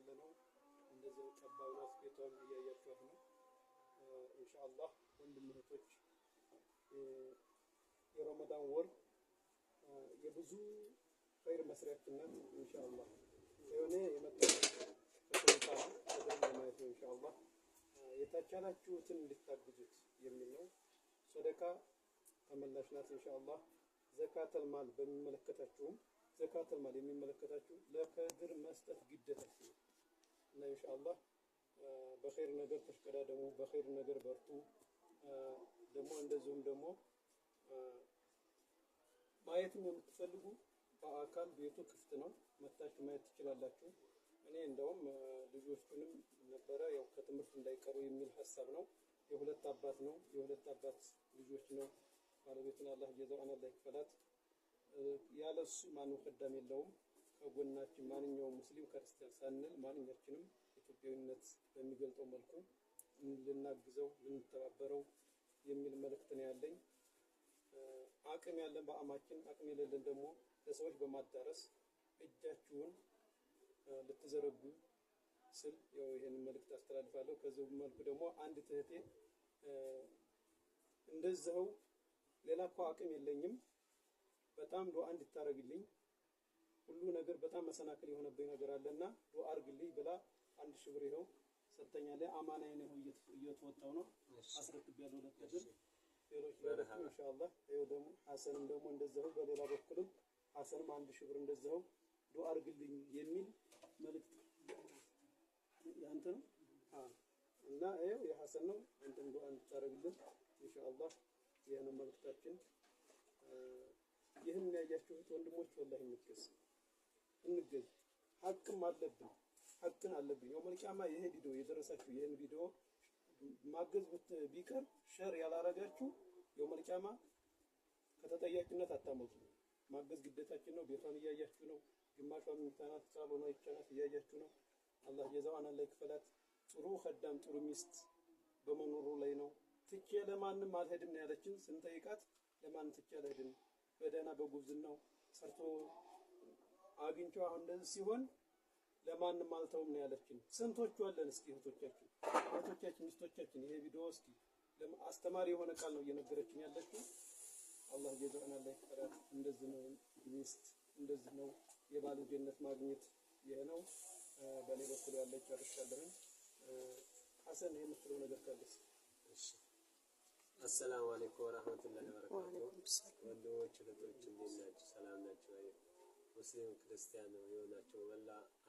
ያለነው እንደዚህ ቀባውናት ቤቷን እያያችኋት ነው። ኢንሻአላህ ወንድም እህቶች የረመዳን ወር የብዙ ኸይር መስሪያችን ናት። ኢንሻአላህ የሆነ የመጣው ከሰላም ኢንሻአላህ የታቻላችሁትን እንድታግዙት የሚል ነው። ሰደቃ ተመላሽ ናት ኢንሻአላህ። ዘካተል ማል በሚመለከታችሁም ዘካተል ማል የሚመለከታችሁ ለከድር መስጠት ግዴታችሁ ነው እና ኢንሻአላህ በኸይር ነገር ተሽቀዳደሙ፣ በኸይር ነገር በርቱ። ደግሞ እንደዚሁም ደግሞ ማየትም የምትፈልጉ በአካል ቤቱ ክፍት ነው፣ መታችሁ ማየት ትችላላችሁ። እኔ እንደውም ልጆቹንም ነበረ ያው ከትምህርት እንዳይቀሩ የሚል ሐሳብ ነው። የሁለት አባት ነው፣ የሁለት አባት ልጆች ነው። ባለቤቱን አላህ ጀዛውን አላህ ይክፈላት። ያለሱ ማንም ቀዳም የለውም። ከጎናችን ማንኛውም ሙስሊም ክርስቲያን ሳንል ማንኛችንም ኢትዮጵያዊነት በሚገልጠው መልኩ ልናግዘው ልንተባበረው የሚል መልእክት ነው ያለኝ። አቅም ያለን በአማችን አቅም የሌለን ደግሞ ለሰዎች በማዳረስ እጃችሁን ልትዘረጉ ስል ያው ይሄንን መልእክት አስተላልፋለሁ። ከዚህ መልኩ ደግሞ አንድ እህቴ እንደዛው ሌላ እኮ አቅም የለኝም በጣም ዱዓ እንድታረግልኝ ሁሉ ነገር በጣም መሰናክል የሆነብኝ ነገር አለና ዱዓ አርግልኝ ብላ 1000 ብር ይኸው ሰጥተኛለች። አማናዬ ነው እየተወጣው ነው አስረክቤያለሁ ለተድር ሌሎች ለረከው ኢንሻአላህ። ይኸው ደግሞ ሐሰንም ደግሞ እንደዛው በሌላ በኩልም ሐሰንም 1000 ብር እንደዛው ዱዓ አርግልኝ የሚል መልእክት ያንተ ነው እና ይኸው የሐሰን ነው አንተም ዱዓ እንድታረግልን ኢንሻአላህ። ይሄን መልእክታችን ይሄን ያያችሁት ወንድሞች ወላሂ እንገዝ ሐቅም አለብን ሐቅን አለብን። የውመል ቂያማ ይሄ ቪዲዮ የደረሳችሁ ይሄን ቪዲዮ ማገዝ ቢቀር ሸር ያላረጋችሁ የውመል ቂያማ ከተጠያቂነት አታመጡ። ማገዝ ግዴታችን ነው። ቤቷን እያያችሁ ነው። ግማሿን ምታናት ሳሎና ይቻላል እያያችሁ ነው። አላህ ጀዛዋን አላህ ይክፈላት። ጥሩ ኸዳም ጥሩ ሚስት በመኖሩ ላይ ነው። ትቼ ለማንም አልሄድም ነው ያለችን። ስንጠይቃት ለማንም ትቼ አልሄድም በደህና በጉብዝናው ሰርቶ አግኝቼው አሁን እንደዚህ ሲሆን ለማንም አልተውም ነው ያለችን። ስንቶቹ አለን እስኪ እህቶቻችን ሚስቶቻችን ይሄ ቪዲዮ እስኪ አስተማሪ የሆነ ቃል ነው እየነገረችን ያለችው። አላህ ጀዛውን አላህ ይክፈላት። እንደዚህ ነው ሚስት እንደዚህ ነው የባል ጀነት ማግኘት ይሄ ነው። በኔ በኩል ያለው ጨርሻለሁ። ሐሰን የምትለው ነገር ካለስ? እሺ አሰላሙ አለይኩም ወራህመቱላሂ ወበረካቱሁ። ወንድሞች እህቶች እንዴት ናችሁ? ሰላም ናችሁ? ሙስሊም ክርስቲያን የሆናችሁ ወላ